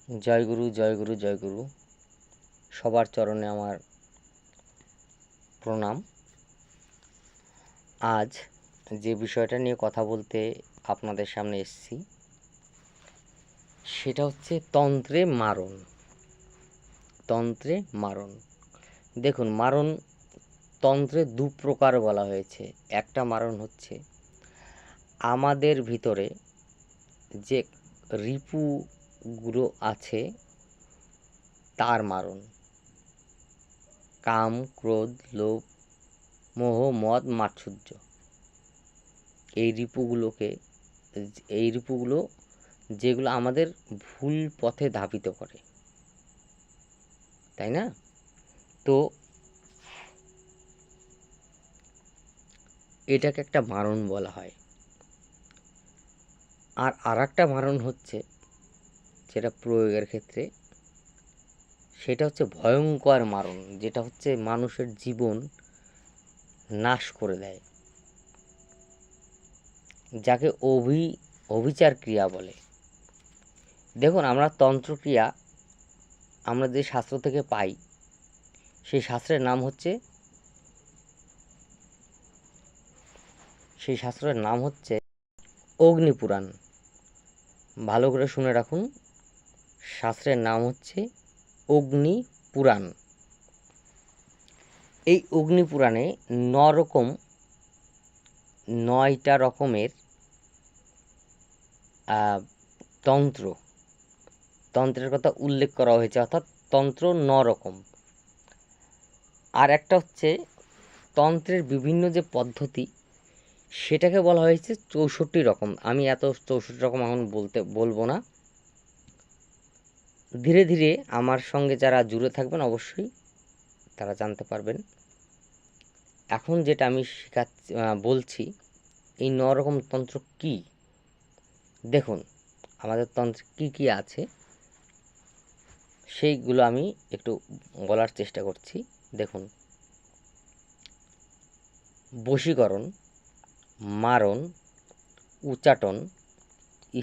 জয় গুরু, জয় গুরু, জয় গুরু। সবার চরণে আমার প্রণাম। আজ যে বিষয়টা নিয়ে কথা বলতে আপনাদের সামনে এসেছি সেটা হচ্ছে তন্ত্রে মারণ। তন্ত্রে মারণ, দেখুন, মারণ তন্ত্রে দু প্রকার বলা হয়েছে। একটা মারণ হচ্ছে আমাদের ভিতরে যে রিপুগুলো আছে তার মারণ। কাম, ক্রোধ, লোভ, মোহ, মদ, মাৎসর্য, এই রিপুগুলো যেগুলো আমাদের ভুল পথে ধাবিত করে, তাই না? তো এটাকে একটা মারণ বলা হয়। আর একটা মারণ হচ্ছে যেটা প্রয়োগের ক্ষেত্রে, সেটা হচ্ছে ভয়ঙ্কর মারণ, যেটা হচ্ছে মানুষের জীবন নাশ করে দেয়, যাকে অভিচার ক্রিয়া বলে। দেখুন, আমরা তন্ত্রক্রিয়া আমরা যে শাস্ত্র থেকে পাই, সেই শাস্ত্রের নাম হচ্ছে অগ্নিপুরাণ। ভালো করে শুনে রাখুন, শাস্ত্রের নাম হচ্ছে অগ্নিপুরাণ। এই অগ্নিপুরাণে 9টা রকমের তন্ত্রের কথা উল্লেখ করা হয়েছে, অর্থাৎ তন্ত্র 9 রকম। আর একটা হচ্ছে তন্ত্রের বিভিন্ন যে পদ্ধতি, সেটাকে বলা হয়েছে 64 রকম। আমি এত 64 রকম এখন বলবো না। ধীরে ধীরে আমার সঙ্গে যারা জুড়ে থাকবেন অবশ্যই তারা জানতে পারবেন। এখন যেটা আমি বলছি, এই 9 রকম তন্ত্র কি, দেখুন আমাদের তন্ত্রে কি কি আছে সেইগুলো আমি একটু বলার চেষ্টা করছি। দেখুন, বশীকরণ, মারণ, উচাটন,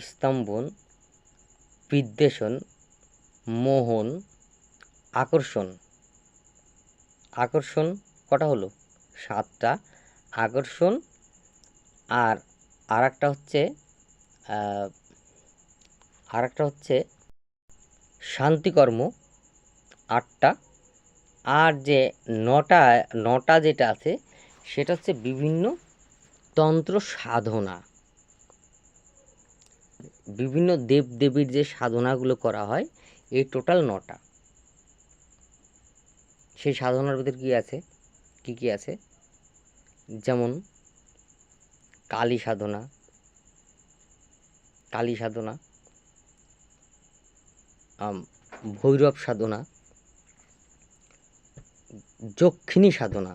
স্তম্ভন, বিদ্বেষণ, মোহন, আকর্ষণ। আকর্ষণ কটা হলো? 7টা আকর্ষণ। আর আরেকটা হচ্ছে শান্তিকর্ম, 8টা। আর যে নটা যেটা আছে সেটা হচ্ছে বিভিন্ন তন্ত্র সাধনা, বিভিন্ন দেবদেবীর যে সাধনাগুলো করা হয়, এই টোটাল 9টা। সেই সাধনার ভিতর কি কি আছে, যেমন কালী সাধনা, ভৈরব সাধনা, যক্ষিণী সাধনা।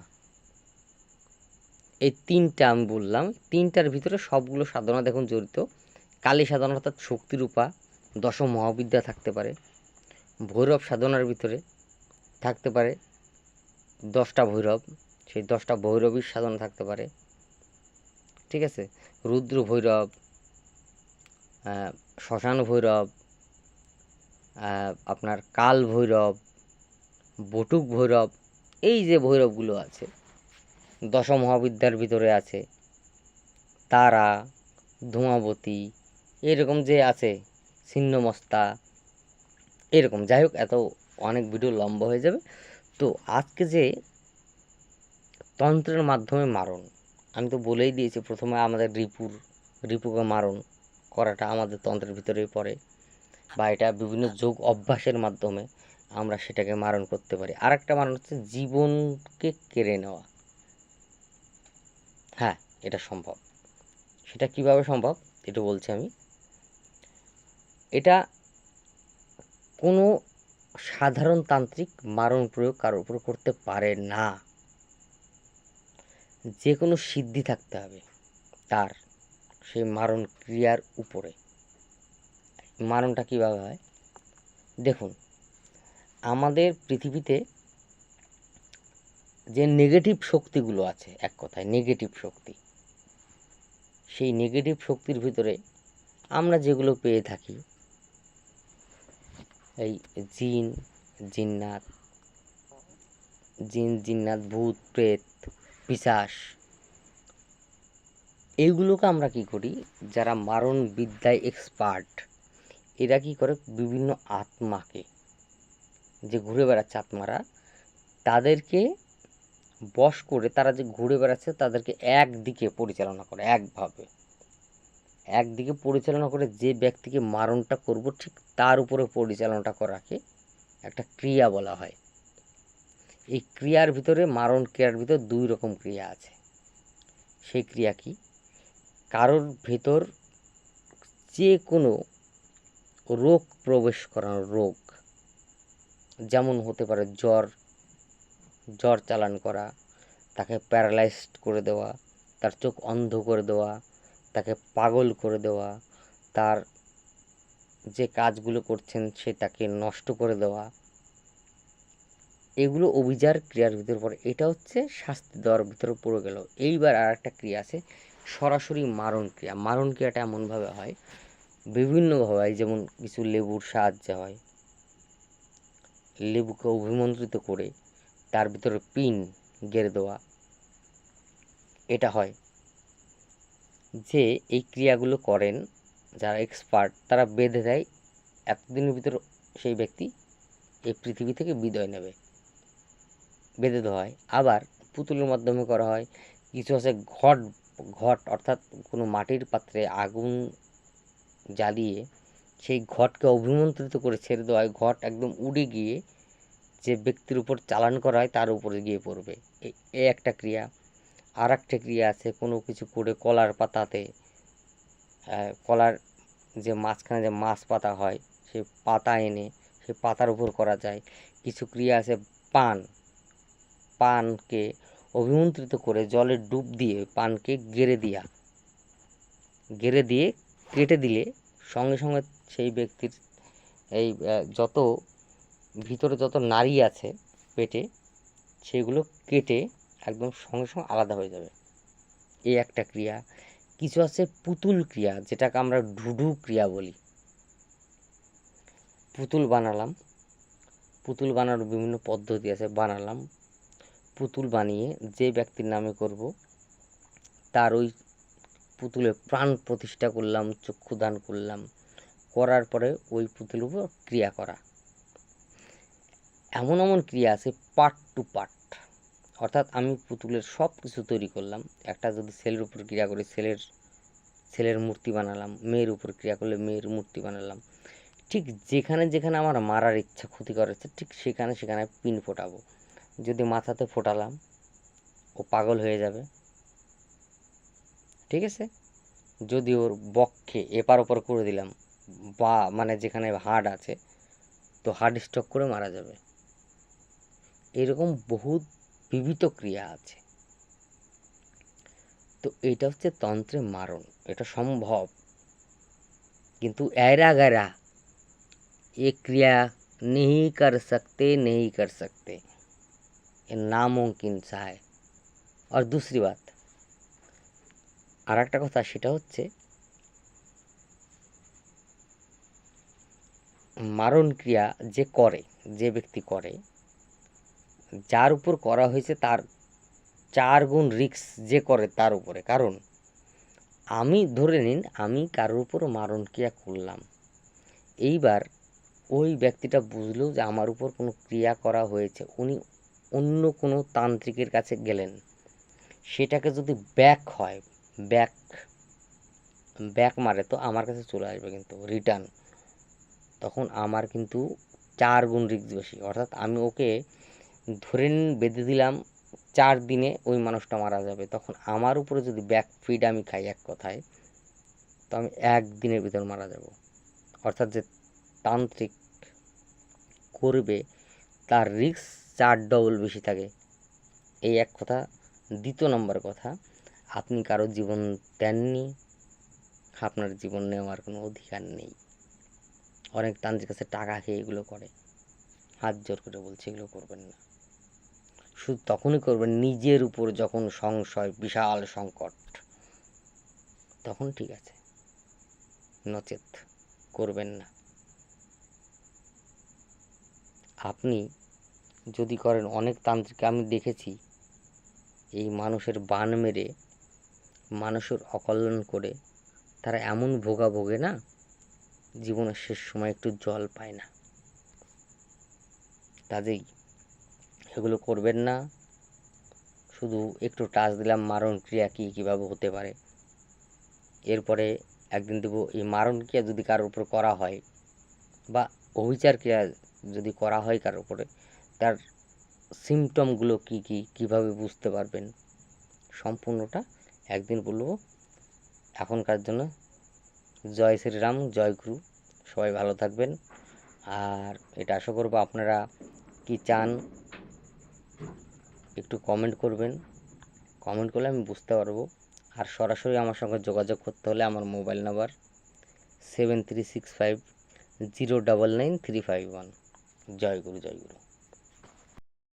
এই 3টা আমি বললাম। 3টার ভিতরে সবগুলো সাধনা দেখুন জড়িত। কালী সাধনা অর্থাৎ শক্তিরূপা 10 মহাবিদ্যা থাকতে পারে। ভৈরব সাধনার ভিতরে থাকতে পারে 10টা ভৈরব, সেই 10টা ভৈরবীর সাধনা থাকতে পারে, ঠিক আছে? রুদ্র ভৈরব, শ্মশান ভৈরব, আপনার কাল ভৈরব, বটুক ভৈরব, এই যে ভৈরবগুলো আছে 10 মহাবিদ্যার ভিতরে আছে। তারা, ধূমাবতী, এরকম যে আছে, ছিন্নমস্তা, এরকম। যাই হোক, এত অনেক ভিডিও লম্বা হয়ে যাবে। তো আজকে যে তন্ত্রের মাধ্যমে মারণ, আমি তো বলেই দিয়েছি প্রথমে আমাদের রিপুকে মারণ করাটা আমাদের তন্ত্রের ভিতরেই পড়ে, বা এটা বিভিন্ন যোগ অভ্যাসের মাধ্যমে আমরা সেটাকে মারণ করতে পারি। আর একটা মারণ হচ্ছে জীবনকে কেড়ে নেওয়া। হ্যাঁ, এটা সম্ভব। সেটা কিভাবে সম্ভব একটু বলছি আমি। এটা কোনো সাধারণ তান্ত্রিক মারণ প্রয়োগ কারোর উপর করতে পারে না। যে কোনো সিদ্ধি থাকতে হবে তার সেই মারণ ক্রিয়ার উপরে। মারণটা কীভাবে হয় দেখুন, আমাদের পৃথিবীতে যে নেগেটিভ শক্তিগুলো আছে, এক কথায় নেগেটিভ শক্তি, সেই নেগেটিভ শক্তির ভিতরে আমরা যেগুলো পেয়ে থাকি, এই জিন জিন্নাত ভূত প্রেত পিশাচ, এইগুলোকে আমরা কি করি, যারা মারণ বিদ্যায় এক্সপার্ট, এরা কি করে বিভিন্ন আত্মাকে, যে ঘুরে বেড়াচ্ছে আত্মারা, তাদেরকে বশ করে, তারা যে ঘুরে বেড়াচ্ছে তাদেরকে একদিকে পরিচালনা করে, একদিকে পরিচালনা করে, যে ব্যক্তিকে মারণটা করব ঠিক তার উপরে পরিচালনাটা করাকে একটা ক্রিয়া বলা হয়। এই ক্রিয়ার ভিতরে, মারণ ক্রিয়ার ভিতর 2 রকম ক্রিয়া আছে। সেই ক্রিয়া কি, কারোর ভেতর যে কোনো রোগ প্রবেশ করানো, রোগ যেমন হতে পারে জ্বর চালান করা, তাকে প্যারালাইজড করে দেওয়া, তার চোখ অন্ধ করে দেওয়া, তাকে পাগল করে দেওয়া, তার যে কাজগুলো করছেন সেটাকে নষ্ট করে দেওয়া, এগুলো অভিচার ক্রিয়ার ভিতরে পড়ে। এটা হচ্ছে শাস্তি দেওয়ার ভিতরে পড়ে গেল। এইবার আর একটা ক্রিয়া আছে, সরাসরি মারণ ক্রিয়া। মারণ ক্রিয়াটা এমনভাবে হয়, বিভিন্নভাবে হয়, যেমন কিছু লেবুর সাহায্যে হয়। লেবুকে অভিমন্ত্রিত করে তার ভিতরে পিন গেড়ে দেওয়া, এটা হয়। যে এই ক্রিয়াগুলো করেন যারা এক্সপার্ট, তারা বেঁধে দেয়, এতদিনের ভিতর সেই ব্যক্তি এই পৃথিবী থেকে বিদায় নেবে, বেঁধে দেওয়া হয়। আবার পুতুলের মাধ্যমে করা হয়। কিছু আছে ঘট অর্থাৎ কোনো মাটির পাত্রে আগুন জ্বালিয়ে সেই ঘটকে অভিমন্ত্রিত করে ছেড়ে দেওয়া হয়। ঘট একদম উড়ে গিয়ে যে ব্যক্তির উপর চালান করা হয় তার উপরে গিয়ে পড়বে, এই একটা ক্রিয়া। আর একটা ক্রিয়া আছে, কোনো কিছু করে কলার পাতাতে, কলার যে মাঝখানে যে মাছ পাতা হয়, সেই পাতা এনে সেই পাতার উপর করা যায়। কিছু ক্রিয়া আছে, পানকে অভিমন্ত্রিত করে জলে ডুব দিয়ে পানকে গেড়ে দিয়ে কেটে দিলে সঙ্গে সঙ্গে সেই ব্যক্তির এই যত ভিতরে যত নাড়ি আছে পেটে, সেগুলো কেটে একদম সঙ্গে সঙ্গে আলাদা হয়ে যাবে, এই একটা ক্রিয়া। কিছু আছে পুতুল ক্রিয়া, যেটাকে আমরা ঢুঢু ক্রিয়া বলি। পুতুল বানালাম, পুতুল বানানোর বিভিন্ন পদ্ধতি আছে। বানালাম, পুতুল বানিয়ে যে ব্যক্তির নামে করব, তার ওই পুতুলে প্রাণ প্রতিষ্ঠা করলাম, চক্ষুদান করলাম, করার পরে ওই পুতুলের উপর ক্রিয়া করা। এমন এমন ক্রিয়া আছে পার্ট টু পার্ট, অর্থাৎ আমি পুতুলের সব কিছু তৈরি করলাম। একটা যদি ছেলের উপর ক্রিয়া করি, ছেলের মূর্তি বানালাম, মেয়ের উপর ক্রিয়া করলে মেয়ের মূর্তি বানালাম। ঠিক যেখানে যেখানে আমার মারার ইচ্ছা, ক্ষতি করার ইচ্ছা, ঠিক সেখানে সেখানে পিন ফোটাবো। যদি মাথাতে ফোটালাম, ও পাগল হয়ে যাবে, ঠিক আছে। যদি ওর বক্ষে এপার ওপর করে দিলাম, বা মানে যেখানে হাড় আছে, তো হার্ট স্ট্রোক করে মারা যাবে। এরকম বহুত বিবিধ ক্রিয়া আছে। তো এটা হচ্ছে তন্ত্রে মারণ, এটা সম্ভব। কিন্তু ऐरा गैरा ये क्रिया नहीं कर सकते, ये नामुमकिन सा है। আর दूसरी बात, আর একটা কথা, সেটা হচ্ছে মারণ ক্রিয়া যে ব্যক্তি করে, যার উপর করা হয়েছে তার 4 গুণ রিস্ক যে করে তার উপরে। কারণ আমি ধরে নিন আমি কারোর উপর মারণ ক্রিয়া করলাম, এইবার ওই ব্যক্তিটা বুঝলো যে আমার উপর কোনো ক্রিয়া করা হয়েছে, উনি অন্য কোনো তান্ত্রিকের কাছে গেলেন, সেটাকে যদি ব্যাক মারে, তো আমার কাছে চলে আসবে কিন্তু রিটার্ন। তখন আমার কিন্তু 4 গুণ রিস্ক বেশি। অর্থাৎ আমি ওকে ধরে বেঁধে দিলাম, 4 দিনে ওই মানুষটা মারা যাবে। তখন আমার উপরে যদি ব্যাক ফিড আমি খাই, এক কথায়, তো আমি 1 দিনের ভিতর মারা যাব। অর্থাৎ যে তান্ত্রিক করবে তার রিস্ক 4 ডবল বেশি থাকে, এই এক কথা। দ্বিতীয় নম্বর কথা, আপনি কারো জীবন দেননি, আপনার জীবন নেওয়ার কোনো অধিকার নেই। অনেক তান্ত্রিক কাছে টাকা খেয়ে এগুলো করে, হাত জোর করে বলছে এগুলো করবেন না। শুধু তখনই করবেন নিজের উপর যখন সংশয়, বিশাল সংকট, তখন ঠিক আছে, নচেত করবেন না। আপনি যদি করেন, অনেক তান্ত্রিক আমি দেখেছি এই মানুষের বান মেরে মানুষের অকল্যাণ করে তারা এমন ভোগে না, জীবনের শেষ সময় একটু জল পায় না। কাজেই এগুলো করবেন না। শুধু একটু টাচ দিলাম মারণ ক্রিয়া কীভাবে হতে পারে, এরপরে একদিন দেবো এই মারণ ক্রিয়া যদি কারোর উপর করা হয় বা অবিচার ক্রিয়া যদি করা হয় কারোর উপরে, তার সিমটমগুলো কীভাবে বুঝতে পারবেন, সম্পূর্ণটা একদিন বলবো। এখনকার জন্য জয় শ্রীরাম, জয় গুরু। সবাই ভালো থাকবেন। আর এটা আশা করবো আপনারা কি চান একটু কমেন্ট করবেন। কমেন্ট করলে আমি বুঝতে পারবো। আর সরাসরি আমার সঙ্গে যোগাযোগ করতে হলে আমার মোবাইল নাম্বার 7365099351। জয় গুরু, জয় গুরু।